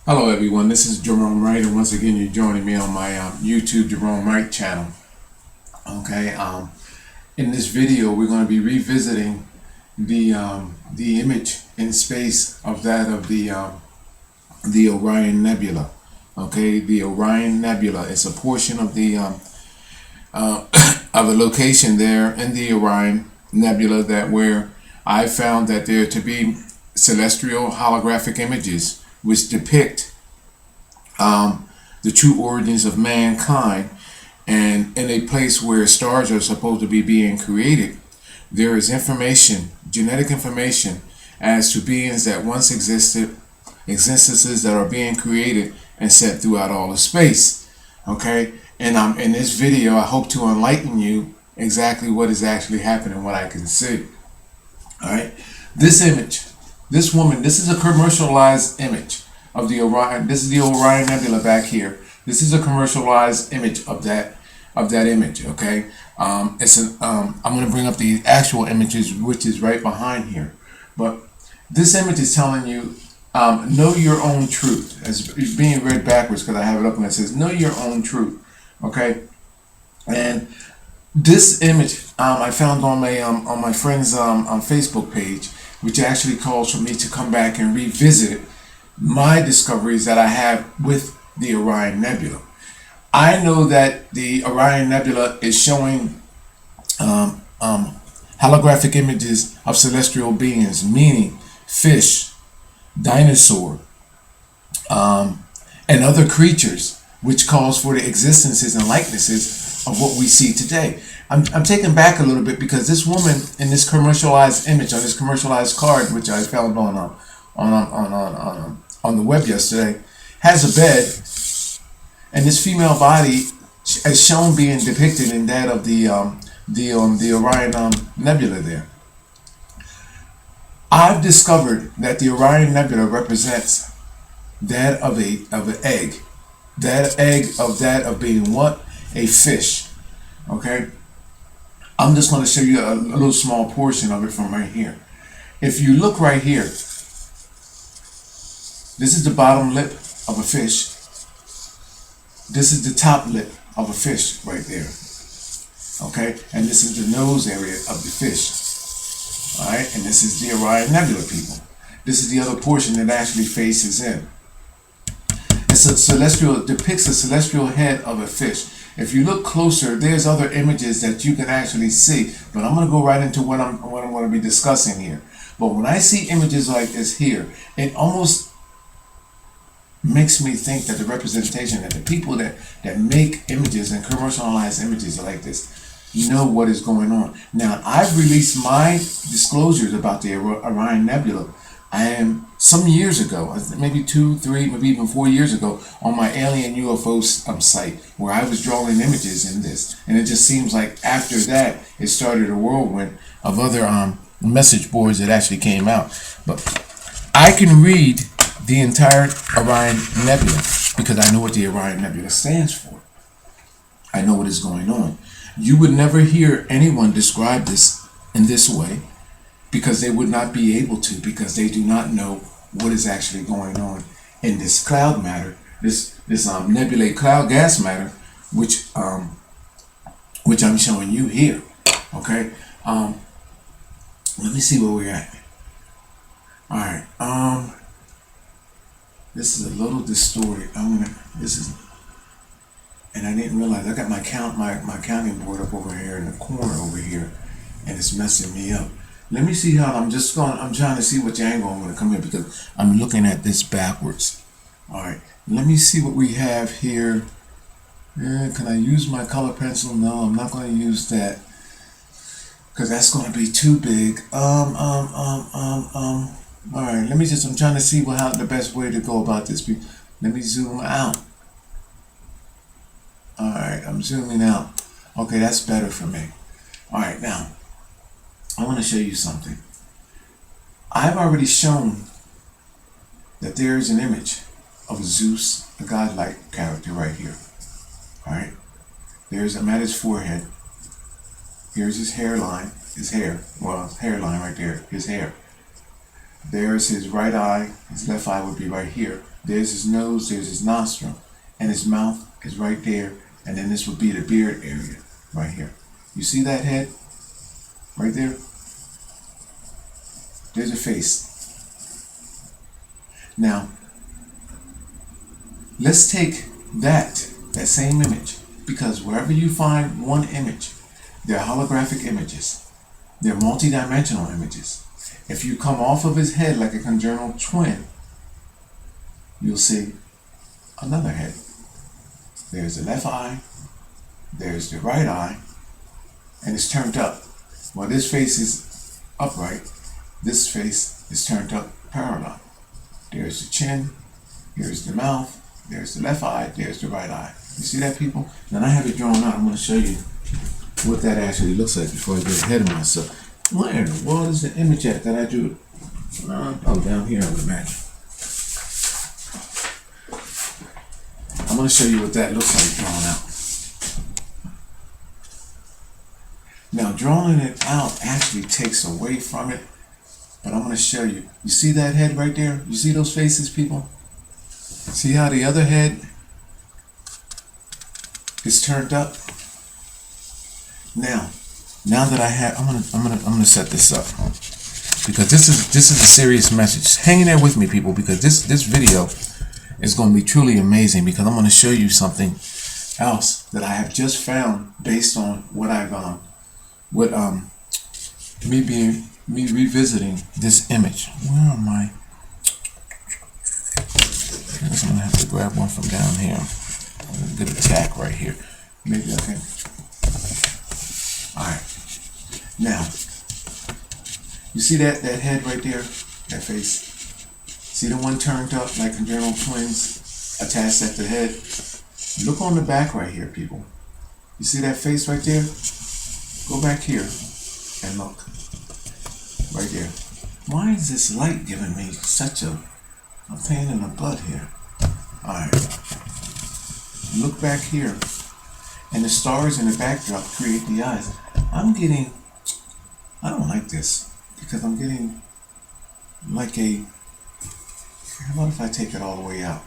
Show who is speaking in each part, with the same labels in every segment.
Speaker 1: Hello everyone, this is Gerone Wright, and once again you're joining me on my YouTube Gerone Wright channel. Okay, in this video we're going to be revisiting the image in space of the Orion Nebula. Okay, the Orion Nebula is a portion of the of a location there in the Orion Nebula that where I found that there to be celestial holographic images which depict the true origins of mankind. And in a place where stars are supposed to be being created, there is information, genetic information, as to beings that once existed, existences that are being created and set throughout all of space. Okay, and in this video, I hope to enlighten you exactly what is actually happening, what I can see. All right, this image, this woman, this is a commercialized image of the Orion. This is the Orion Nebula back here. This is a commercialized image of that image. Okay, I'm going to bring up the actual images, which is right behind here. But this image is telling you, know your own truth. It's being read backwards because I have it up and it says, know your own truth. Okay, and this image I found on my friend's on Facebook page, which actually calls for me to come back and revisit my discoveries that I have with the Orion Nebula. I know that the Orion Nebula is showing holographic images of celestial beings, meaning fish, dinosaur, and other creatures, which calls for the existences and likenesses of what we see today. I'm taken back a little bit because this woman in this commercialized image, on this commercialized card, which I found on the web yesterday, has a bed, and this female body is shown being depicted in that of the Orion Nebula there. I've discovered that the Orion Nebula represents that of an egg, that of being what? A fish. Okay, I'm just going to show you a little small portion of it from right here. If you look right here, this is the bottom lip of a fish. This is the top lip of a fish right there. Okay, and this is the nose area of the fish. All right, and this is the Orion Nebula, people. This is the other portion that actually faces in. It's a celestial, depicts a celestial head of a fish. If you look closer, there's other images that you can actually see, but I'm going to go right into what I'm going to be discussing here. But when I see images like this here, it almost makes me think that the representation, that the people that make images and commercialize images like this know what is going on. Now, I've released my disclosures about the Orion Nebula. I am some years ago, maybe 2, 3, maybe even 4 years ago, on my alien UFO site, where I was drawing images in this, and it just seems like after that it started a whirlwind of other message boards that actually came out. But I can read the entire Orion Nebula because I know what the Orion Nebula stands for. I know what is going on. You would never hear anyone describe this in this way because they would not be able to, because they do not know what is actually going on in this cloud matter, this nebulae cloud gas matter, which I'm showing you here. Okay, let me see where we're at. All right, this is a little distorted. And I didn't realize I got my counting board up over here in the corner over here, and it's messing me up. Let me see how I'm trying to see which angle I'm going to come in because I'm looking at this backwards. All right, let me see what we have here. Can I use my color pencil? No, I'm not going to use that because that's going to be too big. All right, I'm trying to see how the best way to go about this. Let me zoom out. All right, I'm zooming out. Okay, that's better for me. All right, now, I want to show you something. I've already shown that there is an image of Zeus, a godlike character right here. All right, I'm at his forehead. Here's his hairline, his hairline right there, his hair. There's his right eye, his left eye would be right here. There's his nose, there's his nostril, and his mouth is right there, and then this would be the beard area right here. You see that head right there? There's a face. Now, let's take that same image, because wherever you find one image, they're holographic images. They're multi-dimensional images. If you come off of his head like a congenital twin, you'll see another head. There's the left eye, there's the right eye, and it's turned up. While this face is upright, this face is turned up parallel. There's the chin, here's the mouth, there's the left eye, there's the right eye. You see that, people? Now I have it drawn out. I'm going to show you what that actually looks like before I get ahead of myself. Where in the world is the image at that I drew? Oh, down here, I would imagine. I'm going to show you what that looks like drawn out. Now, drawing it out actually takes away from it, but I'm going to show you. You see that head right there? You see those faces, people? See how the other head is turned up? Now that I have, I'm gonna set this up, because this is a serious message. Hang in there with me, people, because this video is going to be truly amazing, because I'm going to show you something else that I have just found based on what I've me revisiting this image. Where am I? I guess I'm gonna have to grab one from down here. I'm gonna get a tack right here. Maybe I can. Alright. Now, you see that head right there? That face? See the one turned up like congenital twins attached at the head? Look on the back right here, people. You see that face right there? Go back here and look. Right there. Why is this light giving me such a pain in the butt here? Alright. Look back here. And the stars in the backdrop create the eyes. I don't like this, because I'm getting like a, how about if I take it all the way out?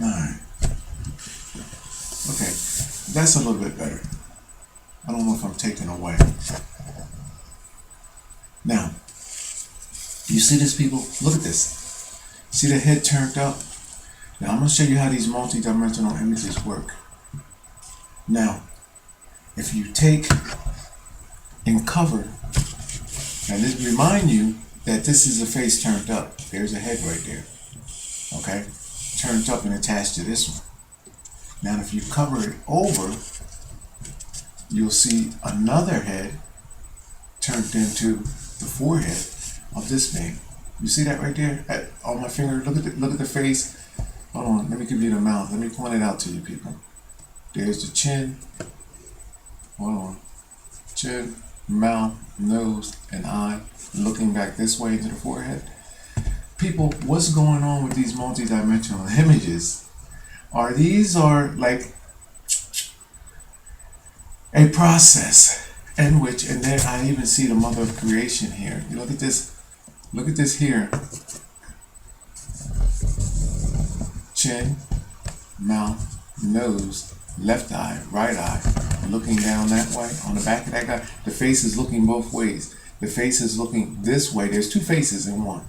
Speaker 1: Alright. Okay, that's a little bit better. I don't know if I'm taking away. Now, you see this, people? Look at this. See the head turned up? Now I'm going to show you how these multi-dimensional images work. Now, if you take and cover, and this remind you that this is a face turned up. There's a head right there. Okay? Turned up and attached to this one. Now if you cover it over, you'll see another head turned into the forehead of this being. You see that right there? On my finger, look at the face. Hold on, let me give you the mouth. Let me point it out to you, people. There's the chin. Hold on. Chin, mouth, nose, and eye. Looking back this way into the forehead. People, what's going on with these multi-dimensional images? These are like a process in which, and then I even see the mother of creation here. You look at this. Look at this here. Chin, mouth, nose, left eye, right eye, looking down that way. On the back of that guy, the face is looking both ways. The face is looking this way. There's two faces in one.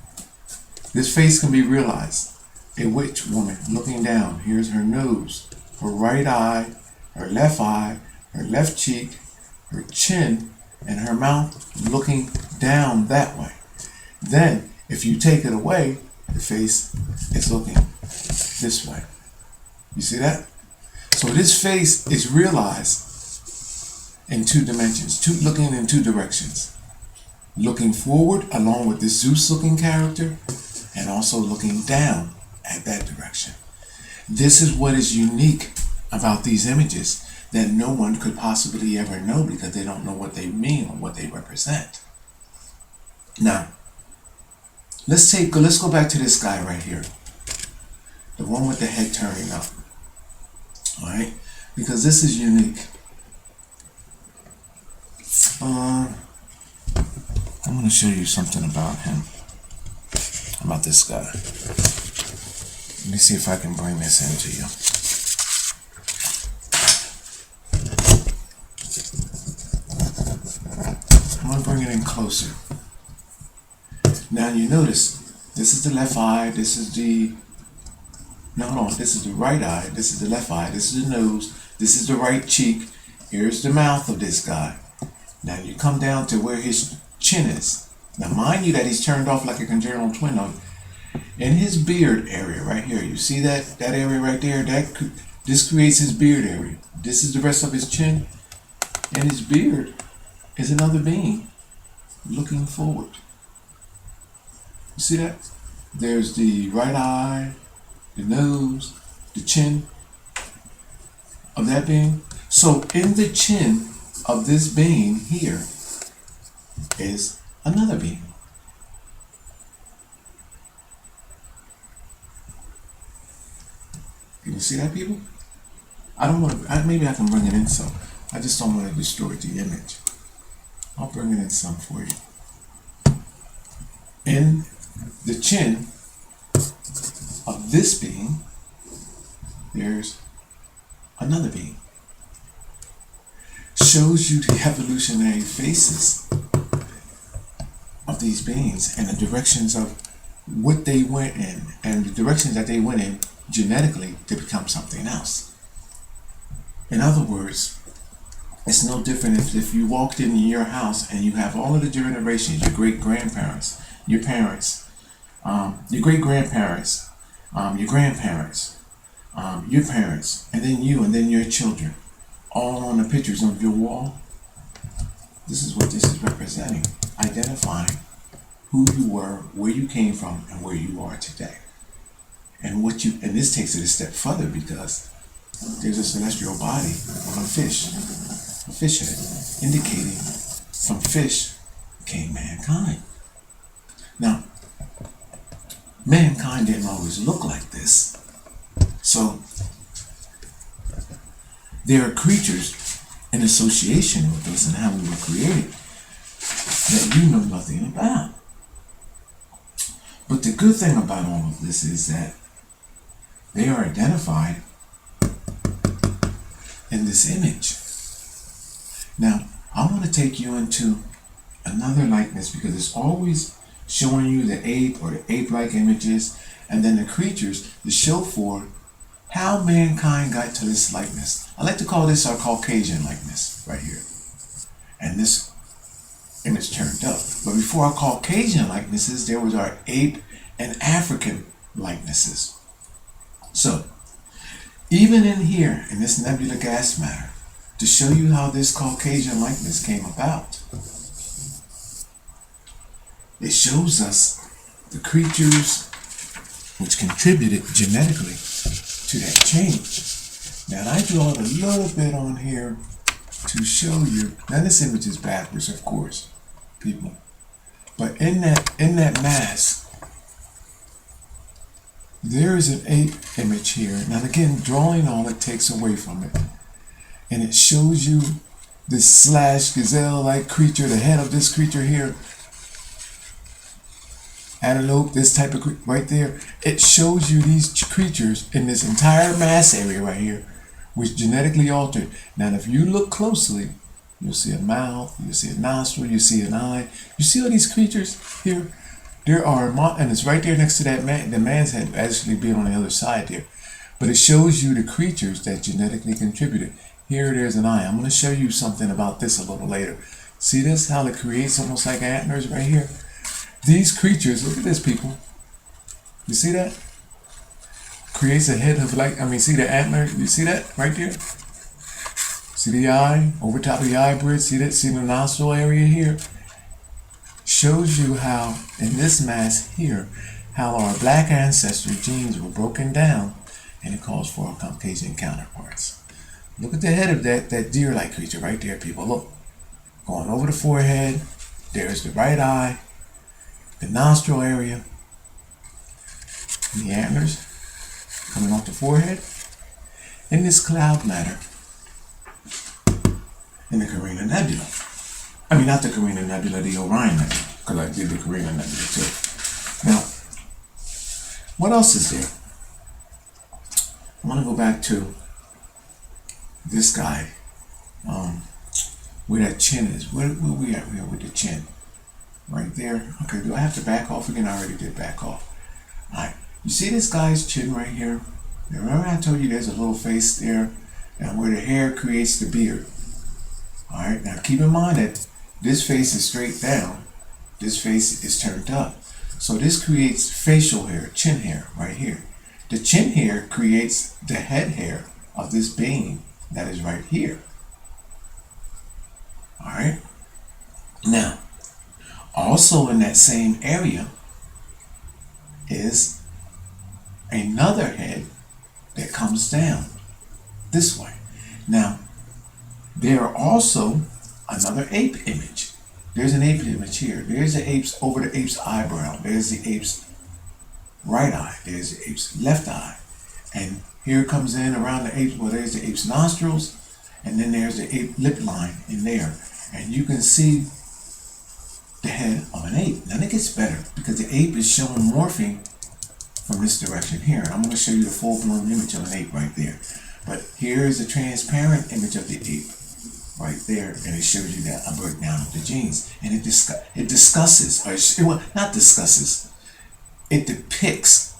Speaker 1: This face can be realized. A witch woman looking down. Here's her nose, her right eye, her left cheek, her chin, and her mouth looking down that way. Then, if you take it away, the face is looking this way. You see that? So this face is realized in two dimensions, looking in two directions. Looking forward along with the Zeus looking character, and also looking down at that direction. This is what is unique about these images that no one could possibly ever know, because they don't know what they mean or what they represent. Now, let's go back to this guy right here. The one with the head turning up. Alright? Because this is unique. I'm going to show you something about him. about this guy. Let me see if I can bring this into you. I'm going to bring it in closer. Now you notice, this is the left eye, this is the, no, hold on, this is the right eye, this is the left eye, this is the nose, this is the right cheek, here's the mouth of this guy. Now you come down to where his chin is. Now mind you that he's turned off like a congenital twin on. In his beard area right here, you see that area right there? This creates his beard area. This is the rest of his chin. And his beard is another being looking forward. You see that? There's the right eye, the nose, the chin of that being. So in the chin of this being here is another being. Can you see that, people? I don't want to, maybe I can bring it in some. I just don't want to destroy the image. I'll bring it in some for you. In the chin of this being, there's another being. Shows you the evolutionary phases of these beings and the directions of what they went in and the directions that they went in genetically to become something else. In other words, it's no different if you walked in your house and you have all of the generations, your great-grandparents, your parents, your great-grandparents, your grandparents, your parents, and then you, and then your children, all on the pictures on your wall. This is what this is representing, identifying who you were, where you came from, and where you are today. And this takes it a step further because there's a celestial body of a fish head, indicating from fish came mankind. Now, mankind didn't always look like this. So, there are creatures in association with us and how we were created that you know nothing about. But the good thing about all of this is that they are identified in this image. Now, I want to take you into another likeness because it's always showing you the ape or the ape-like images and then the creatures to show for how mankind got to this likeness. I like to call this our Caucasian likeness right here. And this image turned up. But before our Caucasian likenesses, there was our ape and African likenesses. So, even in here, in this nebula gas matter, to show you how this Caucasian likeness came about, it shows us the creatures which contributed genetically to that change. Now, I draw a little bit on here to show you. Now, this image is backwards, of course, people. But in that mass, there is an ape image here. Now, again, drawing all it takes away from it. And it shows you this slash gazelle-like creature, the head of this creature here. Antelope, this type of right there. It shows you these creatures in this entire mass area right here, which genetically altered. Now, if you look closely, you'll see a mouth, you'll see a nostril, you see an eye. You see all these creatures here? There are, and it's right there next to that man. The man's head actually being on the other side there. But it shows you the creatures that genetically contributed. Here, there's an eye. I'm going to show you something about this a little later. See this? How it creates almost like antlers right here? These creatures, look at this, people. You see that? Creates a head of see the antler? You see that right there? See the eye? Over top of the eye bridge? See that? See the nostril area here? Shows you how, in this mass here, how our black ancestry genes were broken down and it calls for our Caucasian counterparts. Look at the head of that deer-like creature right there, people. Look. Going over the forehead. There's the right eye. The nostril area. And the antlers coming off the forehead. In this cloud matter. In the Gerone Nebula. I mean, not the Gerone Nebula, the Orion Nebula. Because I did the Gerone Nebula too. Now, What else is there? I want to go back to this guy, where that chin is. Where we at here with the chin? Right there. Okay, do I have to back off again? I already did back off. Alright, you see this guy's chin right here? Now, remember I told you there's a little face there, and where the hair creates the beard. Alright, now keep in mind that this face is straight down, this face is turned up. So this creates facial hair, chin hair, right here. The chin hair creates the head hair of this being that is right here. Alright? Now, also in that same area is another head that comes down this way. Now, there are also another ape image. There's an ape image here. There's the ape's over the ape's eyebrow. There's the ape's right eye. There's the ape's left eye. And here it comes in around the ape, well, there's the ape's nostrils, and then there's the ape lip line in there. And you can see the head of an ape. Now it gets better because the ape is showing morphing from this direction here. I'm going to show you the full-blown image of an ape right there. But here is a transparent image of the ape right there, and it shows you that a breakdown of the genes. And it discusses, not discusses, it depicts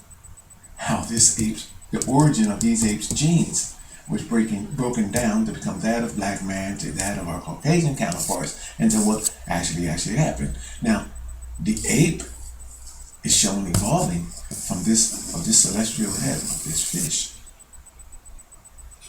Speaker 1: how this ape, the origin of these apes' genes was broken down to become that of black man, to that of our Caucasian counterparts, and to what actually happened. Now, the ape is shown evolving from this celestial head of this fish.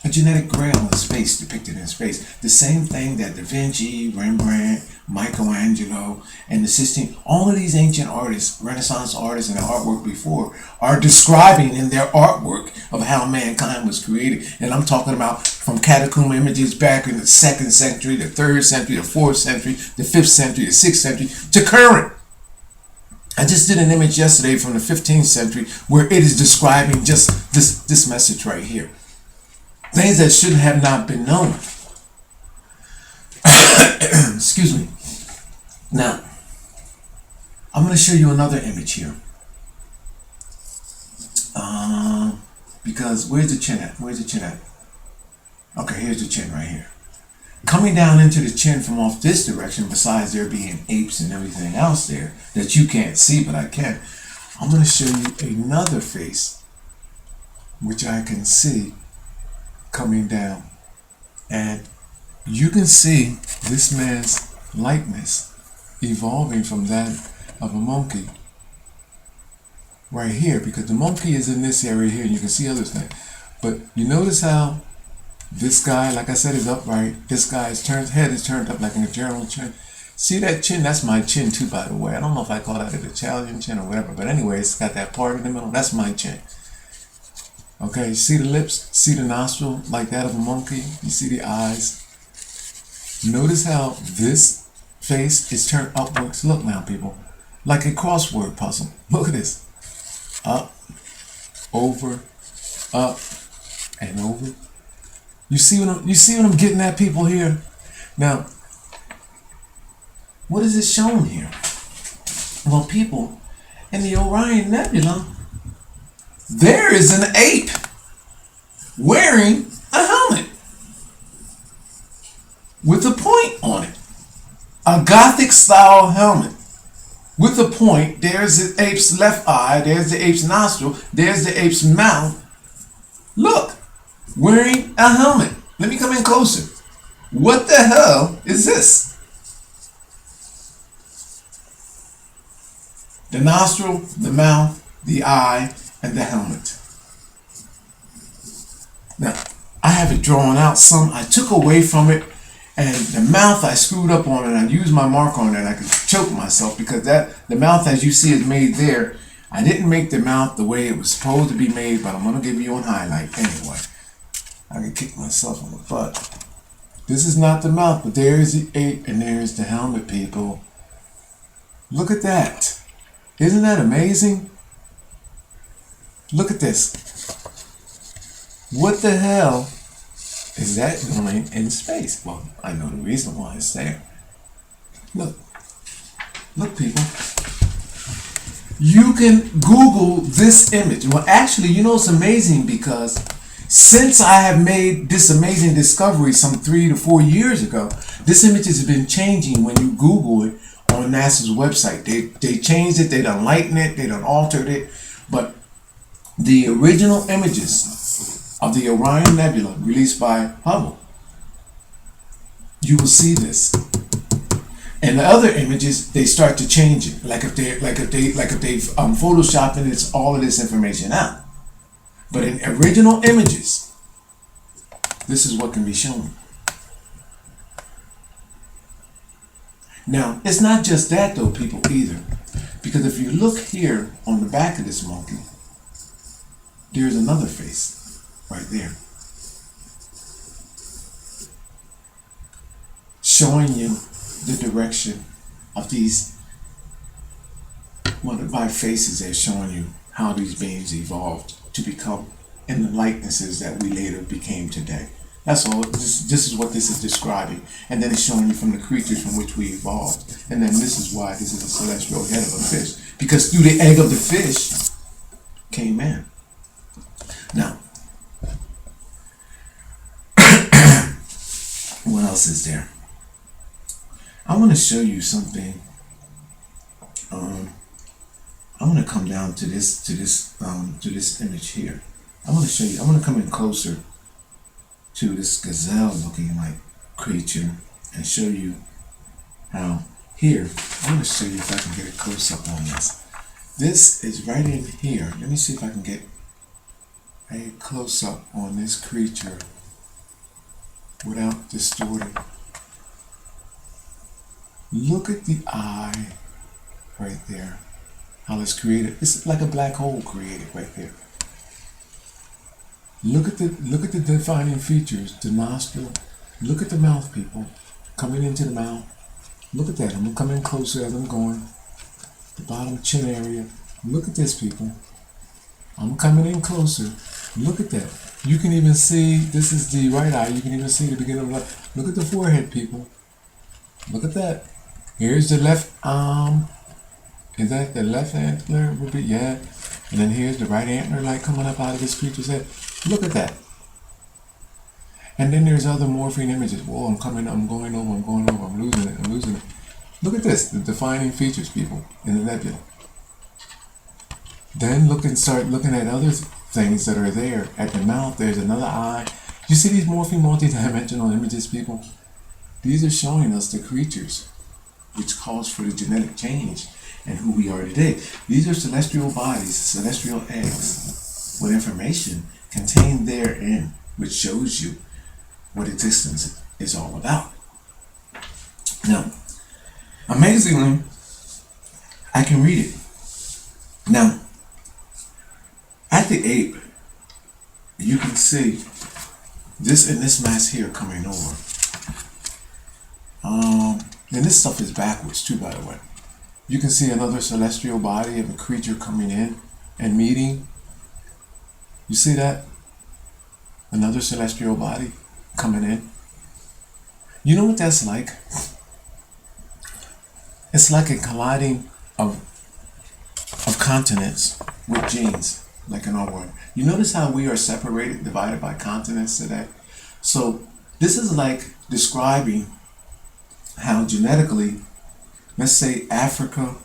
Speaker 1: A genetic grail in space, depicted in space. The same thing that Da Vinci, Rembrandt, Michelangelo, and the Sistine, all of these ancient artists, Renaissance artists, and their artwork before, are describing in their artwork of how mankind was created. And I'm talking about from catacomb images back in the 2nd century, the 3rd century, the 4th century, the 5th century, the 6th century, to current. I just did an image yesterday from the 15th century where it is describing just this message right here. Things that should have not been known. Excuse me. Now, I'm going to show you another image here. Because where's the chin at? Where's the chin at? Okay, here's the chin right here. Coming down into the chin from off this direction, besides there being apes and everything else there that you can't see, but I can, I'm going to show you another face which I can see coming down, and you can see this man's likeness evolving from that of a monkey right here, because the monkey is in this area here and you can see other things. But you notice how this guy, like I said, is upright. This guy's head is turned up like an Gerone chin. See that chin? That's my chin too, by the way. I don't know if I call that an Italian chin or whatever, but anyway, it's got that part in the middle. That's my chin. Okay, see the lips, see the nostril like that of a monkey, you see the eyes. Notice how this face is turned upwards. Look now, people, like a crossword puzzle. Look at this. Up, over, up, and over. You see what I'm getting at, people, here? Now, what is it shown here? Well, people, in the Orion Nebula, there is an ape wearing a helmet with a point on it. A Gothic style helmet with a point. There's the ape's left eye, there's the ape's nostril, there's the ape's mouth. Look, wearing a helmet. Let me come in closer. What the hell is this? The nostril, the mouth, the eye, and the helmet. Now, I have it drawn out some. I took away from it, and the mouth I screwed up on it. I used my marker on it. I could choke myself because the mouth, as you see, is made there. I didn't make the mouth the way it was supposed to be made, but I'm going to give you a highlight anyway. I can kick myself on the butt. This is not the mouth, but there is the ape and there is the helmet, people. Look at that. Isn't that amazing? Look at this. What the hell is that doing in space? Well, I know the reason why it's there. Look. Look, people. You can Google this image. Well, actually, you know, it's amazing because since I have made this amazing discovery some 3 to 4 years ago, this image has been changing when you Google it on NASA's website. They changed it, they done lightened it, they done altered it, but the original images of the Orion Nebula released by Hubble, you will see this. And the other images, they start to change it. Like if they've photoshopped and it's all of this information out. But in original images, this is what can be shown. Now, it's not just that though, people, either. Because if you look here on the back of this monkey, there's another face right there, showing you the direction of these, one of my faces there, showing you how these beings evolved to become in the likenesses that we later became today. That's all. This is what this is describing. And then it's showing you from the creatures from which we evolved. And then this is why this is a celestial head of a fish. Because through the egg of the fish came man. Now, what else is there? I want to show you something. I want to come down to this image here. I want to show you. I want to come in closer to this gazelle-looking like creature and show you how here. I want to show you if I can get a close-up on this. This is right in here. Let me see if I can get a close-up on this creature without distorting. Look at the eye right there. How it's created. It's like a black hole created right there. Look at the defining features, the nostril. Look at the mouth, people. Coming into the mouth. Look at that. I'm gonna come in closer as I'm going. The bottom chin area. Look at this, people. I'm coming in closer. Look at that. You can even see, this is the right eye. You can even see the beginning of the left. Look at the forehead, people. Look at that. Here's the left arm. Is that the left antler? Would be, yeah. And then here's the right antler like coming up out of this creature's head. Look at that. And then there's other morphine images. Whoa, I'm going over, I'm losing it. Look at this, the defining features, people, in the nebula. Then start looking at other things that are there. At the mouth, there's another eye. You see these morphine multi-dimensional images, people? These are showing us the creatures, which calls for the genetic change and who we are today. These are celestial bodies, celestial eggs, with information contained therein, which shows you what existence is all about. Now, amazingly, I can read it. Now, at the ape, you can see this in this mass here coming over. And this stuff is backwards too, by the way. You can see another celestial body of a creature coming in and meeting. You see that? Another celestial body coming in. You know what that's like? It's like a colliding of continents with genes, like in our world. You notice how we are separated, divided by continents today? So this is like describing how genetically, let's say Africa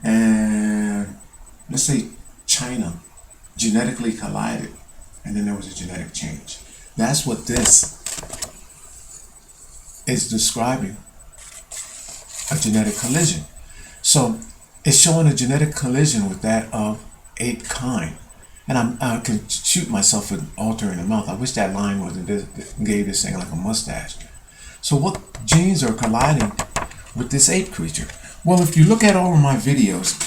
Speaker 1: and let's say China genetically collided, and then there was a genetic change. That's what this is describing, a genetic collision. So it's showing a genetic collision with that of ape kind. And I can shoot myself with alter in the mouth. I wish that line wasn't gave this thing like a mustache. So what genes are colliding with this ape creature? Well, if you look at all of my videos,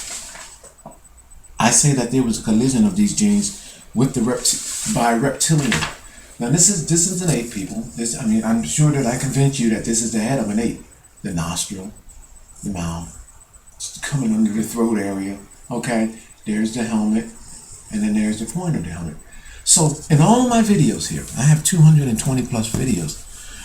Speaker 1: I say that there was a collision of these genes with by reptilian. Now this is an ape, people. I'm sure that I convinced you that this is the head of an ape. The nostril, the mouth, coming under the throat area. Okay, there's the helmet, and then there's the point of the helmet. So in all of my videos here, I have 220 plus videos.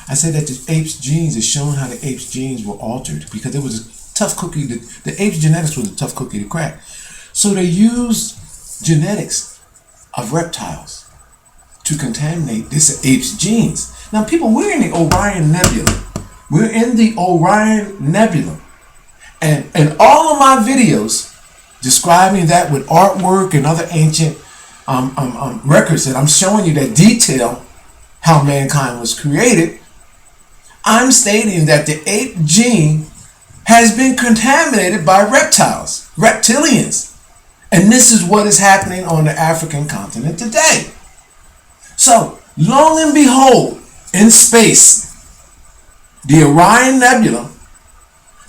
Speaker 1: I say that the ape's genes is showing how the ape's genes were altered because it was a tough cookie. The ape's genetics was a tough cookie to crack. So they use genetics of reptiles to contaminate this ape's genes. Now people, we're in the Orion Nebula. We're in the Orion Nebula. And in all of my videos describing that with artwork and other ancient records that I'm showing you that detail how mankind was created, I'm stating that the ape gene has been contaminated by reptiles, reptilians. And this is what is happening on the African continent today. So, long and behold, in space, the Orion Nebula,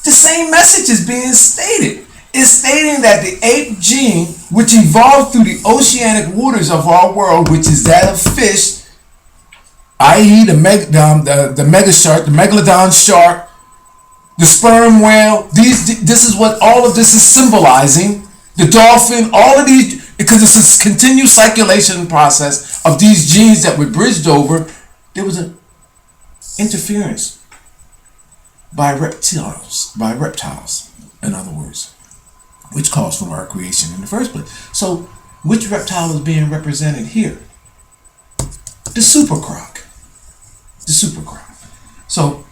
Speaker 1: the same message is being stated. It's stating that the ape gene, which evolved through the oceanic waters of our world, which is that of fish, i.e. the mega shark, the megalodon shark, the sperm whale, this is what all of this is symbolizing. The dolphin, all of these, because it's a continued circulation process of these genes that were bridged over. There was an interference by reptiles, in other words, which caused from our creation in the first place. So, which reptile is being represented here? The super croc. The super croc. So,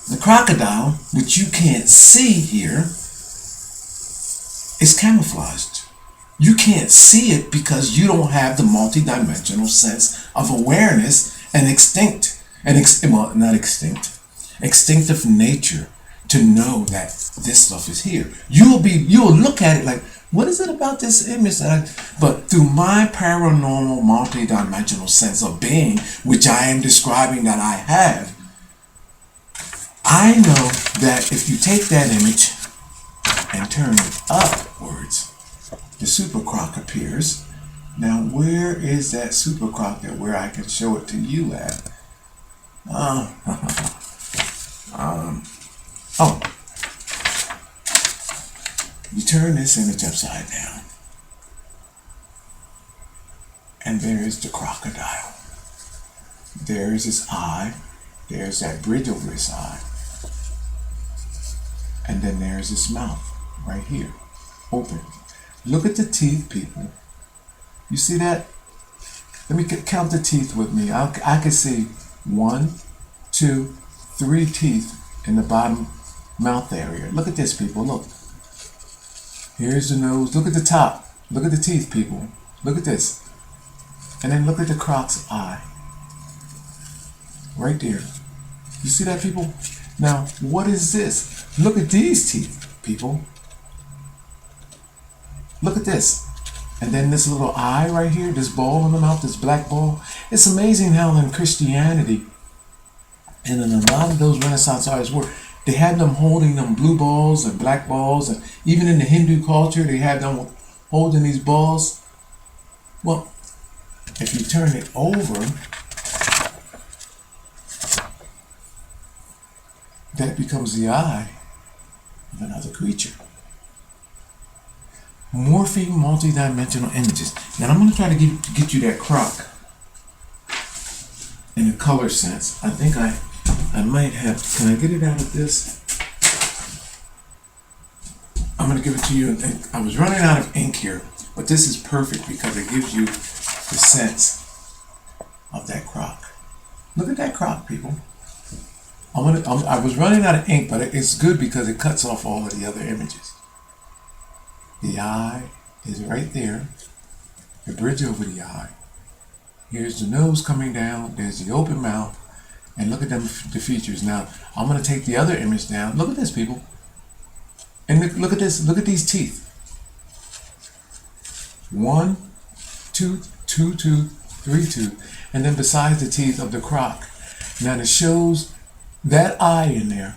Speaker 1: the crocodile, which you can't see here, is camouflaged. You can't see it because you don't have the multi-dimensional sense of awareness and instinctive nature to know that this stuff is here. You will look at it like, what is it about this image but through my paranormal multi-dimensional sense of being, which I am describing that I have, I know that if you take that image and turn it upwards, the super croc appears. Now, where is that super croc that where I can show it to you at? You turn this image upside down, and there's the crocodile. There's his eye. There's that bridge over his eye. And then there's his mouth right here, open. Look at the teeth, people. You see that? Let me count the teeth with me. I can see 1, 2, 3 teeth in the bottom mouth area. Look at this, people. Look. Here's the nose. Look at the top. Look at the teeth, people. Look at this. And then look at the croc's eye. Right there. You see that, people? Now, what is this? Look at these teeth, people. Look at this. And then this little eye right here, this ball in the mouth, this black ball. It's amazing how in Christianity and in a lot of those Renaissance artists were, they had them holding them blue balls and black balls, and even in the Hindu culture, they had them holding these balls. Well, if you turn it over, that becomes the eye of another creature. Morphing multidimensional images. Now I'm going to try to get you that croc in a color sense. I think I might have. Can I get it out of this? I'm going to give it to you. I was running out of ink here, but this is perfect because it gives you the sense of that croc. Look at that croc, people. I was running out of ink, but it's good because it cuts off all of the other images. The eye is right there, the bridge over the eye. Here's the nose coming down, there's the open mouth, and look at the features. Now, I'm going to take the other image down. Look at this, people. And look at this, look at these teeth. 1, 2, 2, 2, 3, 2. And then besides the teeth of the croc. Now it shows that eye in there.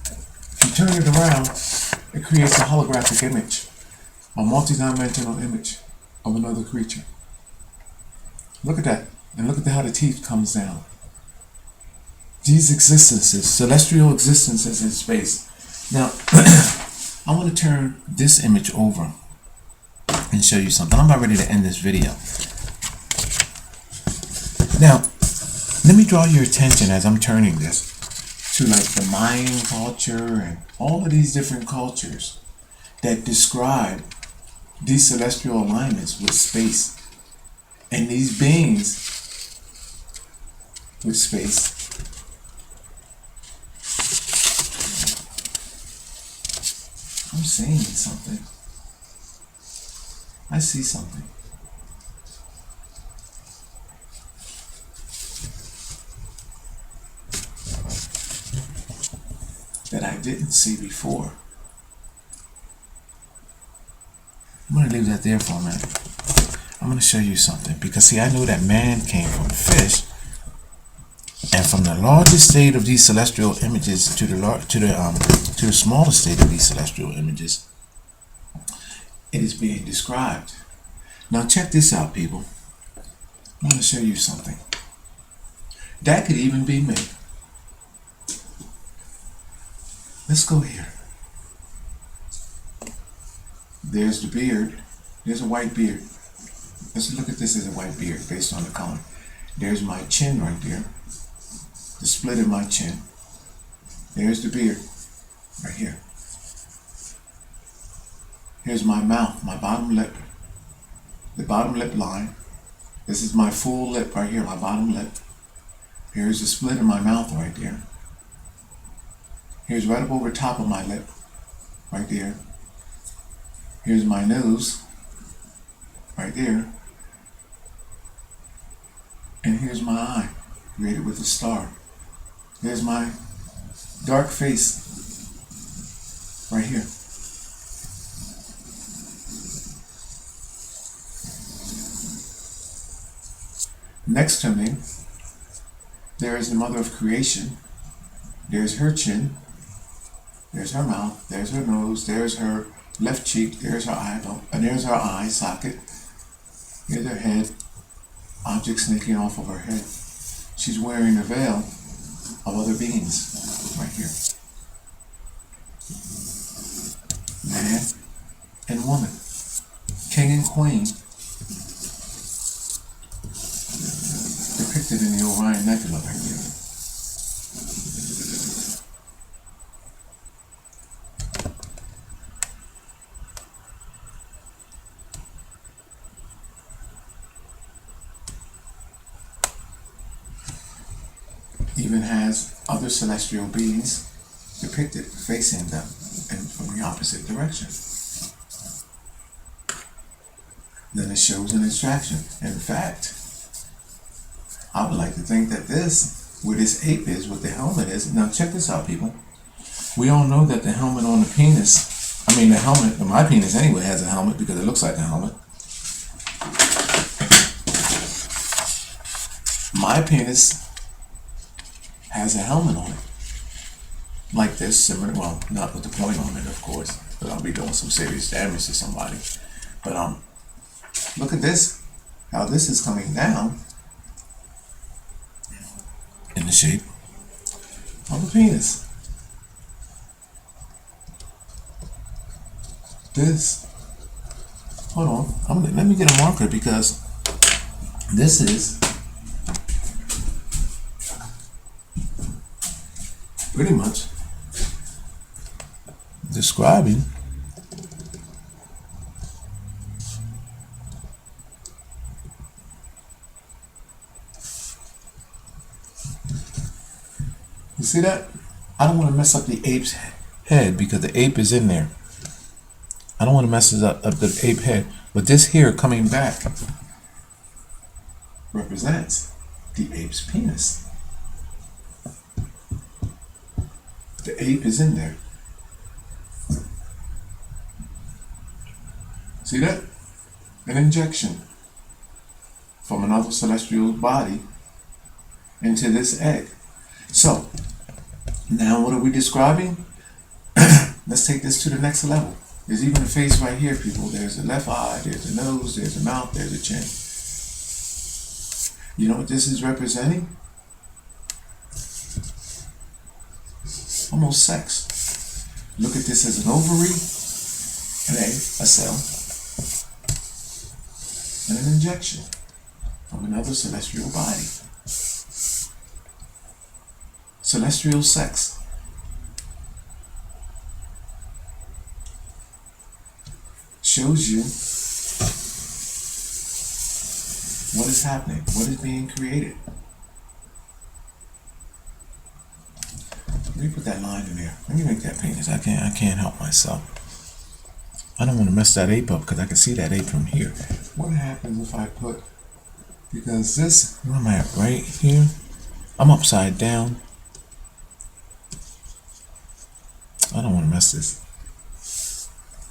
Speaker 1: If you turn it around, it creates a holographic image, a multidimensional image of another creature. Look at that, and look at how the teeth comes down. These existences, celestial existences in space. Now, I want to turn this image over and show you something. I'm about ready to end this video. Now, let me draw your attention as I'm turning this to like the Mayan culture and all of these different cultures. that describe these celestial alignments with space. And these beings with space I'm seeing something. I see something. That I didn't see before. I'm going to leave that there for a minute. I'm going to show you something. Because see, I know that man came from fish. And from the largest state of these celestial images to the smaller state of these celestial images, it is being described. Now check this out, people. I'm going to show you something. That could even be me. Let's go here. There's the beard. There's a white beard. Let's look at this as a white beard based on the color. There's my chin right there. The split in my chin. There's the beard right here. Here's my mouth, my bottom lip. The bottom lip line. This is my full lip right here, my bottom lip. Here's the split in my mouth right there. Here's right up over top of my lip, right there. Here's my nose, right there. And here's my eye, created with a star. There's my dark face, right here. Next to me, there is the mother of creation. There's her chin. There's her mouth, there's her nose, there's her left cheek, there's her eyeball, and there's her eye socket. Here's her head, object snaking off of her head. She's wearing a veil of other beings right here. Man and woman, king and queen, depicted in the Orion Nebula right here. Even has other celestial beings depicted facing them and from the opposite direction. Then it shows an attraction. In fact, I would like to think that this, where this ape is, what the helmet is. Now check this out, people. We all know that the helmet on the penis, the helmet, my penis anyway has a helmet because it looks like a helmet. My penis has a helmet on it. Like this, similar, well, not with the point on it, of course, but I'll be doing some serious damage to somebody. But look at this, how this is coming down in the shape of a penis. This, hold on, let me get a marker because this is pretty much describing you see that? I don't want to mess up the ape's head because the ape is in there. I don't want to mess up the ape head, but this here coming back represents the ape's penis. The ape is in there. See that? An injection from another celestial body into this egg. So, now what are we describing? Let's take this to the next level. There's even a face right here, people. There's the left eye, there's the nose, there's the mouth, there's the chin. You know what this is representing? Almost sex. Look at this as an ovary, an egg, a cell, and an injection from another celestial body. Celestial sex. shows you what is happening, what is being created. Let me put that line in there. Let me make that penis. I can't help myself. I don't want to mess that ape up because I can see that ape from here. What happens if I put, because this, where am I at, right here? I'm upside down. I don't want to mess this.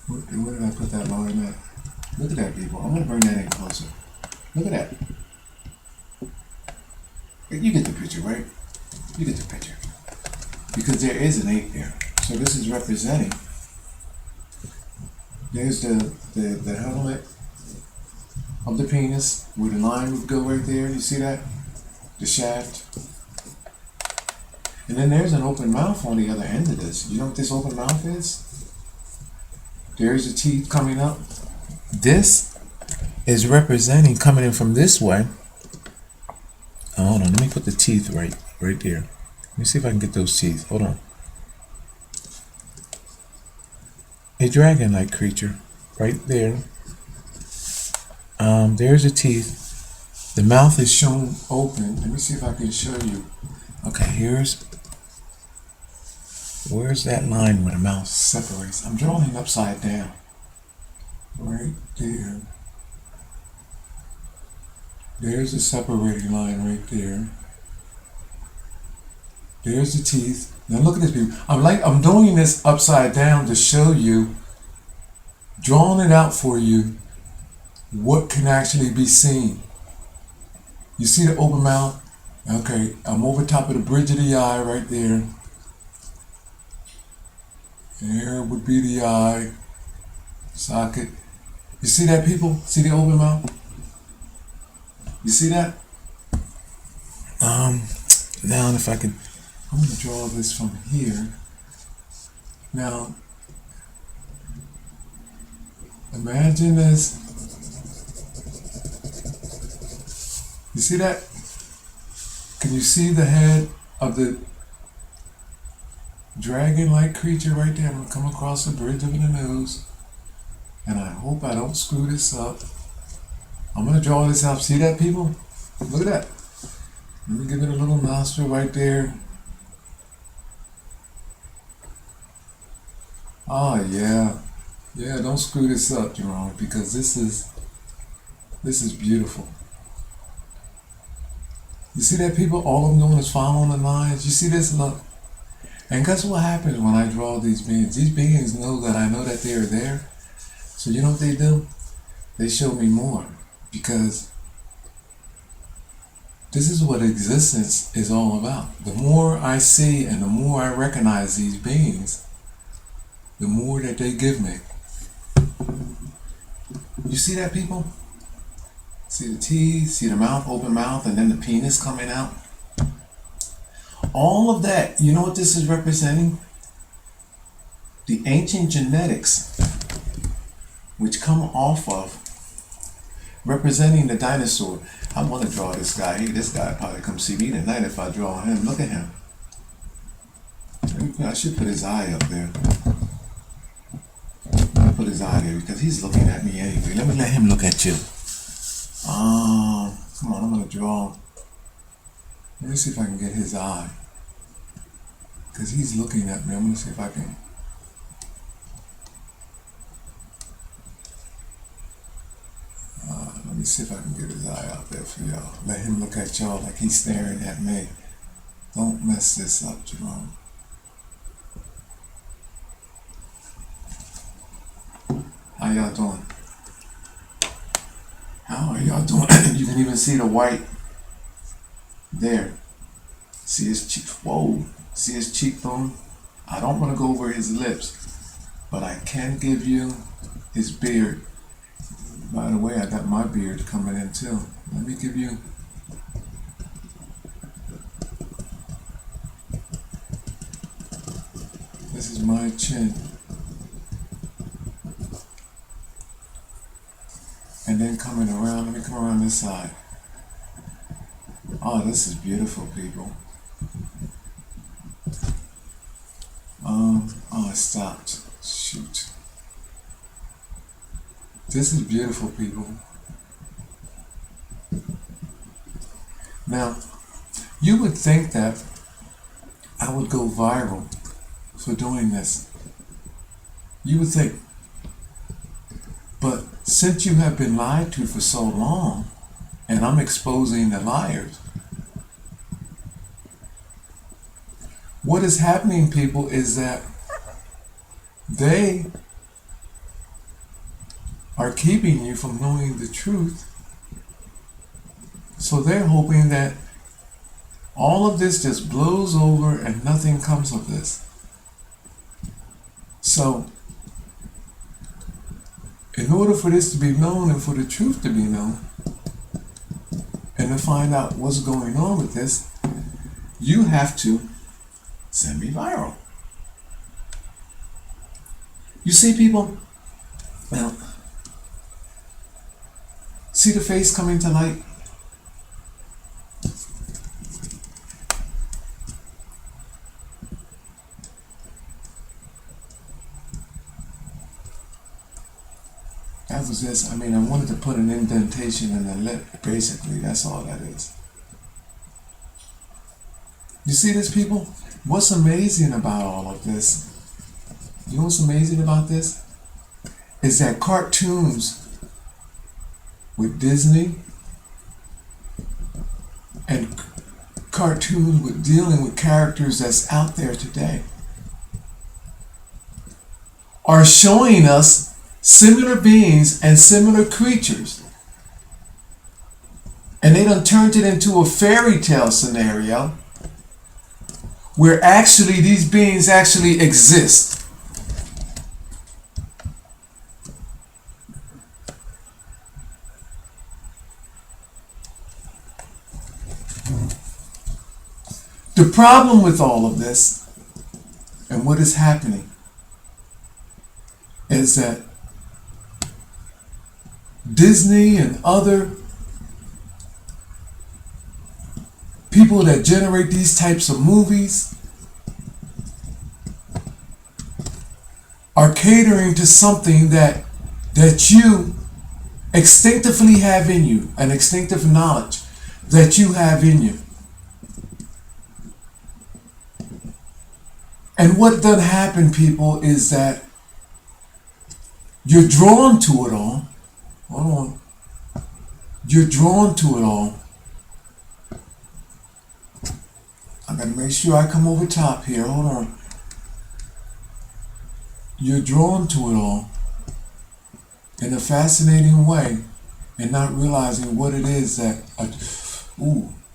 Speaker 1: Where did I put that line at? Look at that, people. I'm going to bring that in closer. Look at that. You get the picture, right? You get the picture. Because there is an ape there. So this is representing, there's the helmet of the penis where the line would go right there. You see that? The shaft. And then there's an open mouth on the other end of this. You know what this open mouth is? There's the teeth coming up. This is representing coming in from this way. Oh, hold on, let me put the teeth right there. Let me see if I can get those teeth. Hold on. A dragon-like creature, right there. There's the teeth. The mouth is shown open. Let me see if I can show you. Okay, where's that line where the mouth separates? I'm drawing it upside down. Right there. There's the separating line right there. There's the teeth. Now look at this, people. I'm doing this upside down to show you, drawing it out for you, what can actually be seen. You see the open mouth? Okay, I'm over top of the bridge of the eye right there. There would be the eye socket. You see that, people? See the open mouth? You see that? Now if I can, I'm going to draw this from here. Now, imagine this. You see that? Can you see the head of the dragon-like creature right there? I'm going to come across the bridge of the nose. And I hope I don't screw this up. I'm going to draw this out. See that, people? Look at that. Let me give it a little nostril right there. Oh, yeah. Yeah, don't screw this up, Gerone, because this is beautiful. You see that, people? All I'm doing is following the lines. You see this? Look. And guess what happens when I draw these beings? These beings know that I know that they are there. So you know what they do? They show me more. Because this is what existence is all about. The more I see and the more I recognize these beings, the more that they give me. You see that, people? See the teeth, see the mouth, open mouth, and then the penis coming out. All of that, you know what this is representing? The ancient genetics which come off of representing the dinosaur. I want to draw this guy. Hey, this guy probably come see me tonight if I draw him. Look at him. I should put his eye up there. I'll put his eye there because he's looking at me anyway. Let me let him look at you. Come on, I'm going to draw. Let me see if I can get his eye. Because he's looking at me. I'm going to see if I can. Let me see if I can get his eye out there for y'all. Let him look at y'all like he's staring at me. Don't mess this up, Gerone. How y'all doing? How are y'all doing? You can even see the white there. See his cheek. Whoa. See his cheekbone? I don't want to go over his lips, but I can give you his beard. By the way, I got my beard coming in too. Let me give you. This is my chin. And then coming around, let me come around this side. Oh, this is beautiful, people. Oh, it stopped. Shoot. This is beautiful, people. Now, you would think that I would go viral for doing this. You would think. But since you have been lied to for so long, and I'm exposing the liars, what is happening, people, is that they are keeping you from knowing the truth. So they're hoping that all of this just blows over and nothing comes of this. So, in order for this to be known and for the truth to be known, and to find out what's going on with this, you have to send me viral. You see, people? Now, see the face coming to light? That was this. I mean, I wanted to put an indentation in the lip. Basically, that's all that is. You see this, people? What's amazing about all of this? You know what's amazing about this? Is that cartoons with Disney and cartoons with dealing with characters that's out there today are showing us similar beings and similar creatures. And they done turned it into a fairy tale scenario where actually these beings actually exist. The problem with all of this and what is happening is that Disney and other people that generate these types of movies are catering to something that you instinctively have in you, an instinctive knowledge that you have in you. And what does happen, people, is that you're drawn to it all. Hold on. You're drawn to it all. I gotta make sure I come over top here. Hold on. You're drawn to it all in a fascinating way, and not realizing what it is that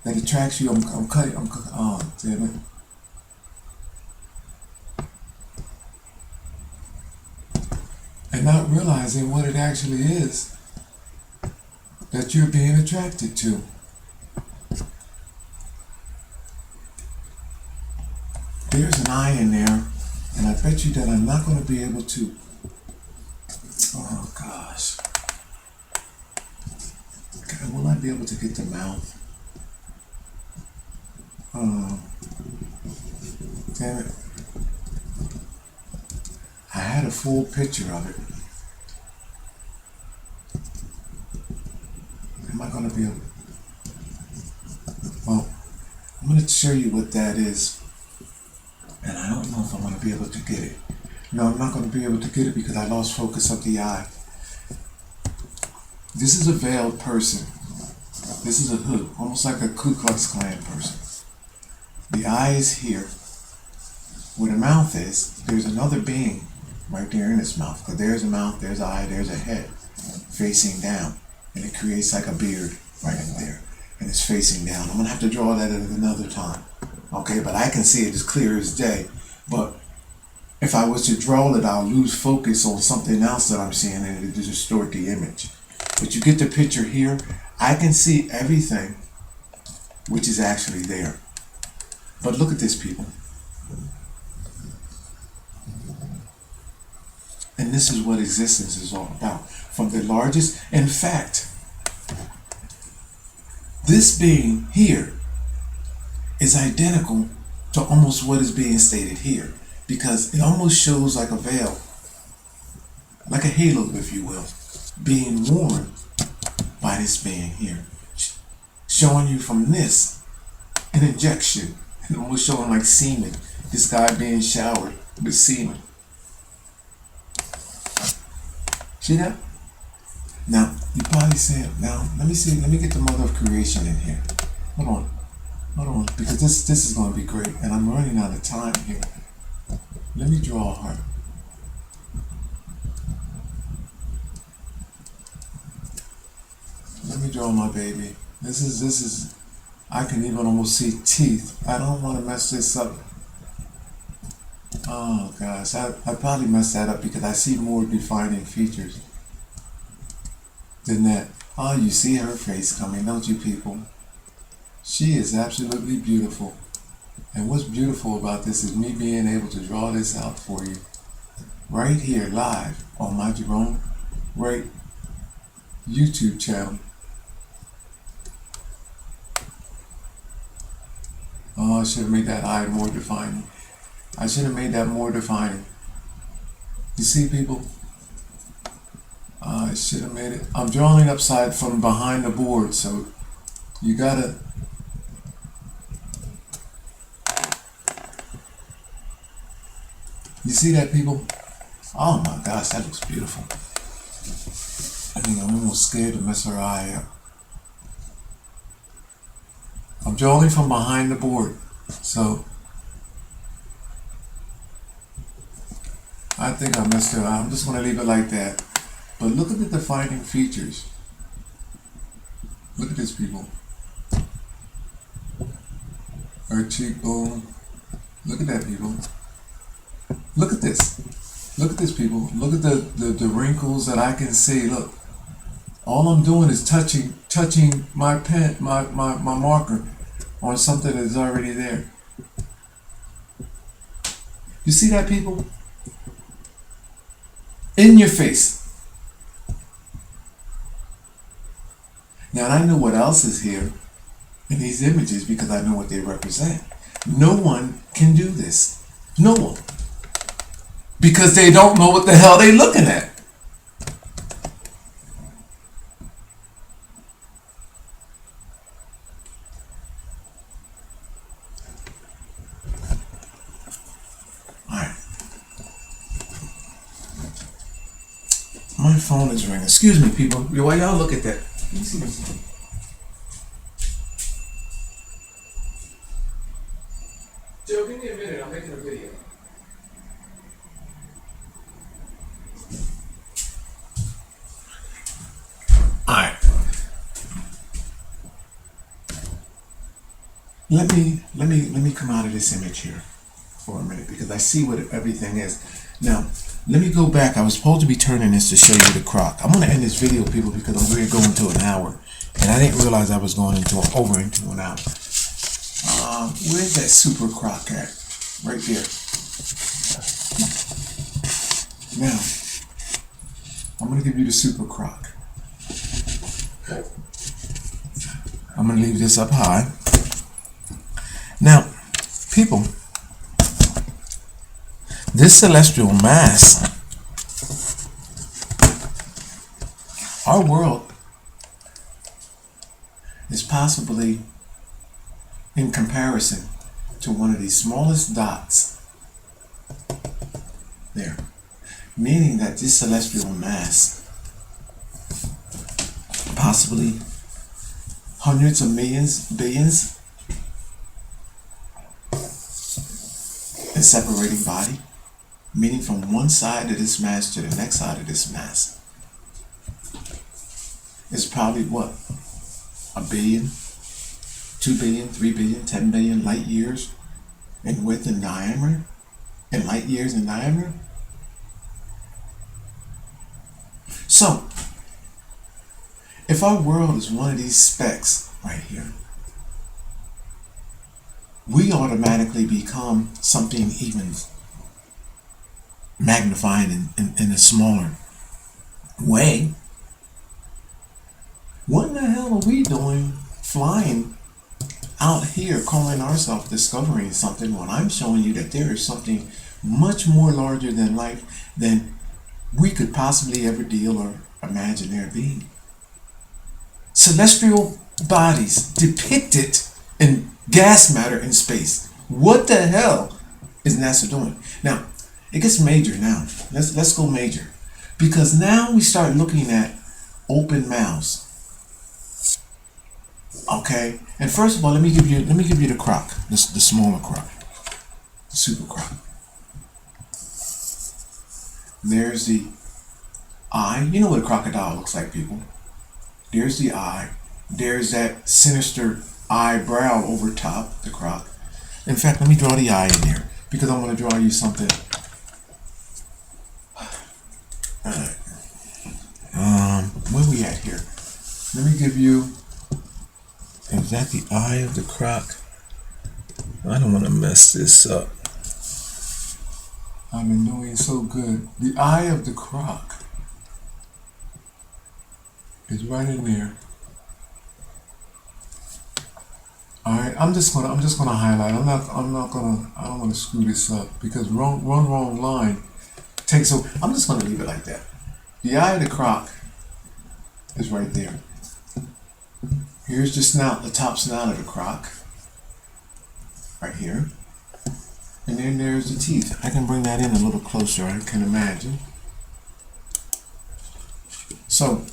Speaker 1: that attracts you. I'm cutting. Oh, damn it. And not realizing what it actually is that you're being attracted to. There's an eye in there, and I bet you that I'm not going to be able to. Oh gosh. Okay, will I be able to get the mouth? Damn it. I had a full picture of it. Am I going to be able? Well, I'm going to show you what that is. And I don't know if I'm going to be able to get it. No, I'm not going to be able to get it because I lost focus of the eye. This is a veiled person. This is a hood, almost like a Ku Klux Klan person. The eye is here. Where the mouth is, there's another being right there in its mouth. Because there's a mouth, there's an eye, there's a head facing down. And it creates like a beard right in there. And it's facing down. I'm going to have to draw that at another time. Okay, but I can see it as clear as day. But if I was to draw it, I'll lose focus on something else that I'm seeing and it'll distort the image. But you get the picture here. I can see everything which is actually there. But look at this, people. And this is what existence is all about. From the largest, in fact, this being here is identical to almost what is being stated here, because it almost shows like a veil, like a halo, if you will. being worn by this man here, showing you from this an injection, and almost showing like semen. This guy being showered with semen. See that? Now you probably say, now let me see. Let me get the mother of creation in here. Hold on, because this is going to be great, and I'm running out of time here. Let me draw her. Let me draw my baby. This is. I can even almost see teeth. I don't want to mess this up. Oh gosh, I probably messed that up because I see more defining features than that. Oh, you see her face coming, don't you, people? She is absolutely beautiful. And what's beautiful about this is me being able to draw this out for you right here live on my Gerone Wright YouTube channel. Oh, I should have made that eye more defining. I should have made that more defining. You see, people? I should have made it. I'm drawing upside from behind the board, so you gotta. You see that, people? Oh my gosh, that looks beautiful. I think I'm almost scared to mess her eye up. I'm drawing from behind the board, so I think I messed her up. I'm just going to leave it like that. But look at the defining features. Look at this, people. Her cheekbone. Look at that, people. Look at this. Look at this, people. Look at the wrinkles that I can see. Look. All I'm doing is touching my pen, my marker on something that's already there. You see that, people? In your face. Now, I know what else is here in these images because I know what they represent. No one can do this. No one. Because they don't know what the hell they're looking at. My phone is ringing. Excuse me, people. Why y'all look at that? Let me see this. Joe, give me a minute. I'm making a video. Alright. Let me come out of this image here for a minute because I see what everything is. Now, let me go back. I was supposed to be turning this to show you the croc. I'm going to end this video, people, because I'm going to go into an hour. And I didn't realize I was going over into an hour. Where's that super croc at? Right there. Now, I'm going to give you the super croc. I'm going to leave this up high. Now, people, this celestial mass, our world is possibly in comparison to one of these smallest dots there, meaning that this celestial mass, possibly hundreds of millions, billions, in separating body, meaning from one side of this mass to the next side of this mass is probably what? 1 billion, 2 billion, 3 billion, 10 billion light years in width and diameter, and light years in diameter. So, if our world is one of these specks right here, we automatically become something even magnified in a smaller way. What in the hell are we doing flying out here calling ourselves discovering something when I'm showing you that there is something much more larger than life than we could possibly ever deal or imaginary being. Celestial bodies depicted in gas matter in space. What the hell is NASA doing? Now, it gets major now. Let's go major. Because now we start looking at open mouths. Okay? And first of all, let me give you the croc, the smaller croc, the super croc. There's the eye. You know what a crocodile looks like, people. There's the eye. There's that sinister eyebrow over top, the croc. In fact, let me draw the eye in there because I want to draw you something. Alright. Where we at here? Let me give you. Is that the eye of the croc? I don't want to mess this up. I've been doing so good. The eye of the croc is right in there. All right, I'm just gonna highlight. I don't want to screw this up because wrong line takes over. I'm just gonna leave it like that. The eye of the croc is right there. Here's the snout, the top snout of the croc, right here. And then there's the teeth. I can bring that in a little closer, I can imagine. So,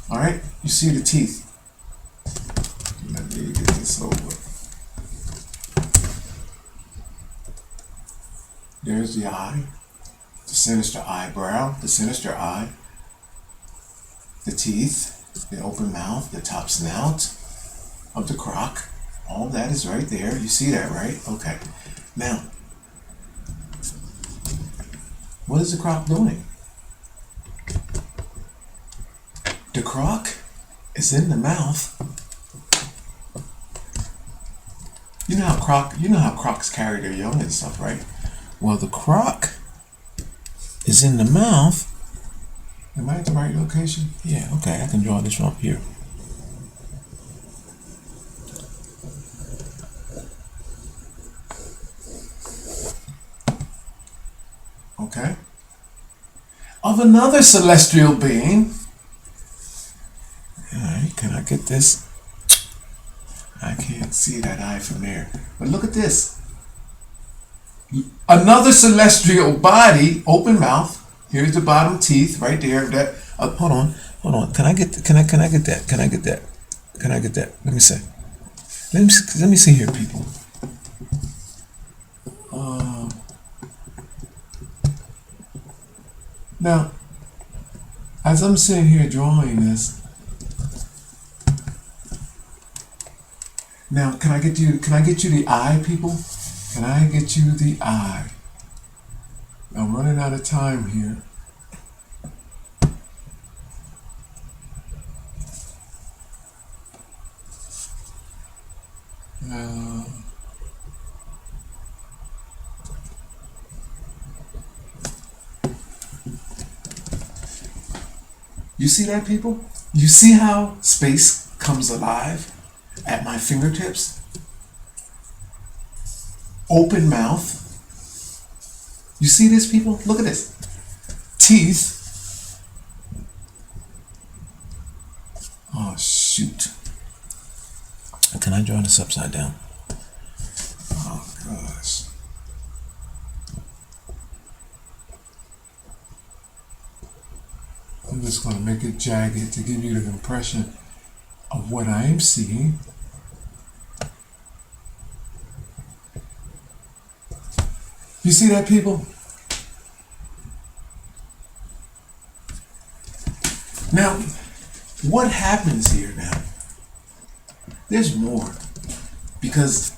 Speaker 1: all right, you see the teeth. Let me get this over. There's the eye, the sinister eyebrow, the sinister eye, the teeth, the open mouth, the top snout of the croc. All that is right there. You see that, right? Okay. Now, what is the croc doing? The croc is in the mouth. You know how crocs carry their young and stuff, right? Well, the croc is in the mouth. Am I at the right location? Yeah, okay, I can draw this from here. Okay. Of another celestial being. Alright, can I get this? I can't see that eye from there. But look at this. Another celestial body, open mouth. Here's the bottom teeth right there. That hold on. Can I get that? Can I get that? Let me see. Let me see here, people. Now, as I'm sitting here drawing this, now can I get you the eye, people? Can I get you the eye? I'm running out of time here. You see that, people? You see how space comes alive at my fingertips? Open mouth. You see this, people? Look at this. Teeth. Oh, shoot. Can I draw this upside down? Oh, gosh. I'm just going to make it jagged to give you the impression of what I am seeing. You see that, people? Now, what happens here now? There's more. Because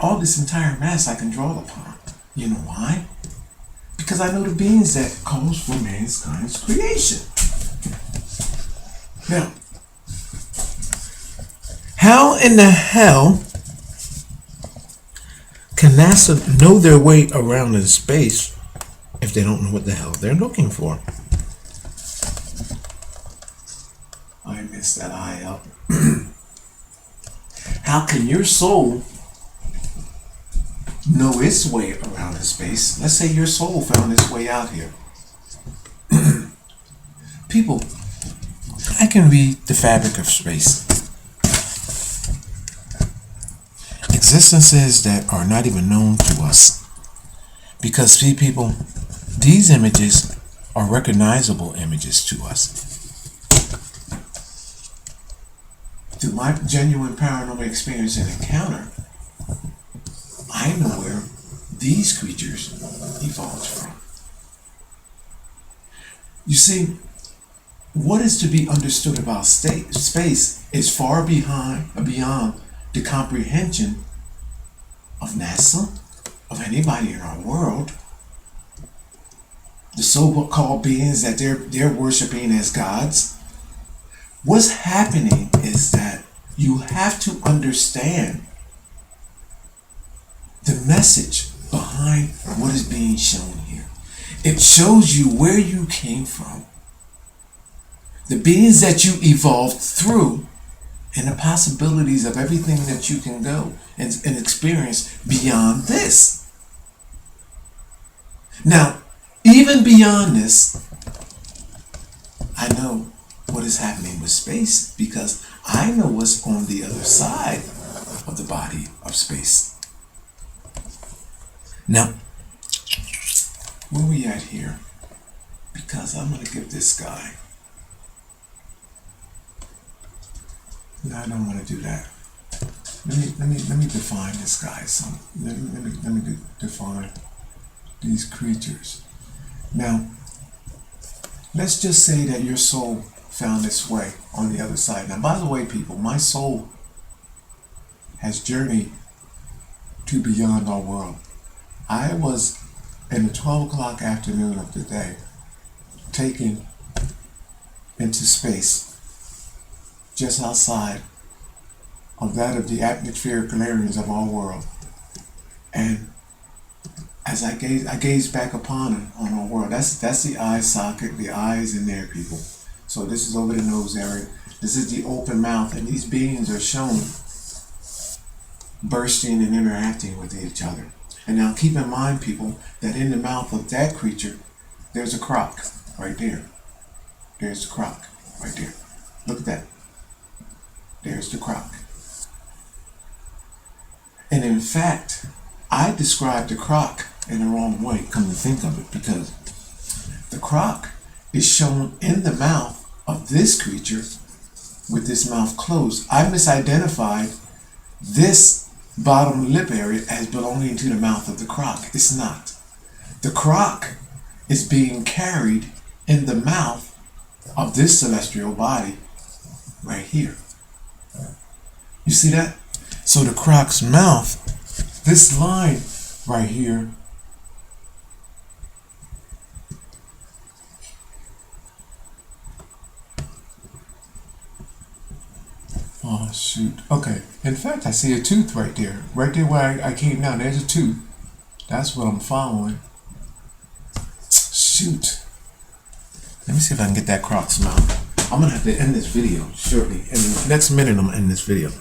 Speaker 1: all this entire mass I can draw upon. You know why? Because I know the beings that calls for mankind's creation. Now, how in the hell can NASA know their way around in space if they don't know what the hell they're looking for? I messed that eye up. How can your soul know its way around in space? Let's say your soul found its way out here. People, I can read the fabric of space. Existences that are not even known to us. Because, see, people, these images are recognizable images to us. Through my genuine paranormal experience and encounter, I know where these creatures evolved from. You see, what is to be understood about space is far beyond the comprehension of NASA, of anybody in our world. The so-called beings that they're worshiping as gods. What's happening is that you have to understand the message behind what is being shown here. It shows you where you came from, the beings that you evolved through, and the possibilities of everything that you can go and experience beyond this. Now, even beyond this, I know what is happening with space because I know what's on the other side of the body of space. Now, where we at here? Because I'm going to give this guy. No, I don't want to do that. Let me define this guy. Let me define these creatures. Now, let's just say that your soul found its way on the other side. Now, by the way, people, my soul has journeyed to beyond our world. I was in the 12 o'clock afternoon of the day taken into space just outside of that of the atmospheric layers of our world. And as I gaze back upon it, on our world, that's the eye socket, the eyes in there, people. So this is over the nose area. This is the open mouth, and these beings are shown bursting and interacting with each other. And now keep in mind, people, that in the mouth of that creature, there's a croc right there. There's the croc right there. Look at that. There's the croc. And in fact, I described the croc in the wrong way, come to think of it, because the croc is shown in the mouth of this creature with this mouth closed. I misidentified this bottom lip area as belonging to the mouth of the croc. It's not. The croc is being carried in the mouth of this celestial body right here. You see that? So the croc's mouth, this line right here, oh shoot, okay. In fact, I see a tooth right there. Right there where I came down, there's a tooth. That's what I'm following. Shoot. Let me see if I can get that croc's mouth. I'm gonna have to end this video shortly. In the next minute, I'm gonna end this video.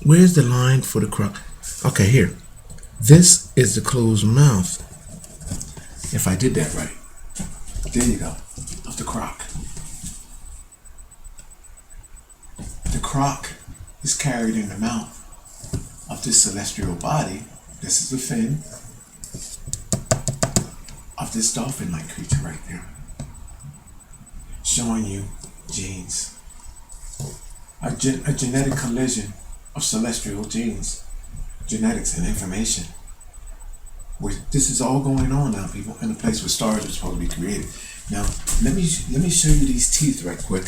Speaker 1: Where's the line for the croc? Okay, here. This is the closed mouth. If I did that right. There you go. Of the croc. The croc is carried in the mouth of this celestial body. This is the fin of this dolphin-like creature right there. Showing you genes. A genetic collision of celestial genes, genetics and information. Where this is all going on now, people, in a place where stars are supposed to be created. Now, let me show you these teeth right quick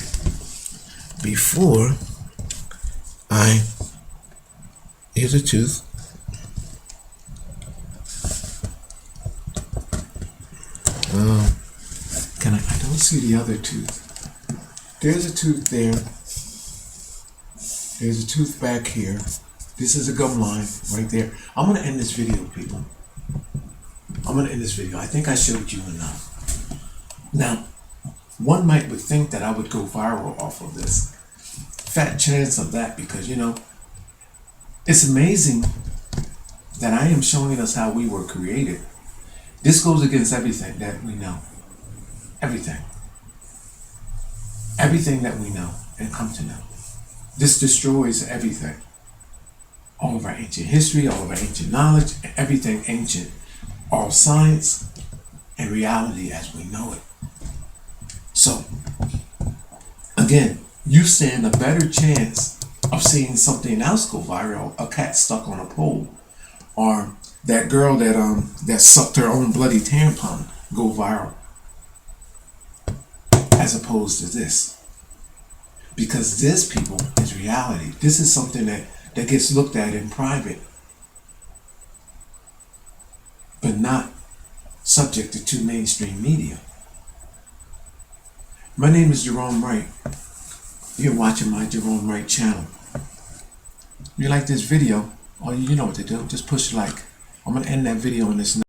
Speaker 1: before here's a tooth. I don't see the other tooth. There's a tooth there. There's a tooth back here. This is a gum line right there. I'm going to end this video, people. I'm going to end this video. I think I showed you enough. Now, one might would think that I would go viral off of this. Fat chance of that because, you know, it's amazing that I am showing us how we were created. This goes against everything that we know. Everything. everything that we know and come to know. This destroys everything. All of our ancient history, all of our ancient knowledge, everything ancient, all science and reality as we know it. So, again, you stand a better chance of seeing something else go viral, a cat stuck on a pole, or that girl that sucked her own bloody tampon go viral, as opposed to this. Because this, people, is reality. This is something that gets looked at in private, but not subjected to mainstream media. My name is Gerone Wright. You're watching my Gerone Wright channel. If you like this video, you know what to do. Just push like. I'm going to end that video on this note.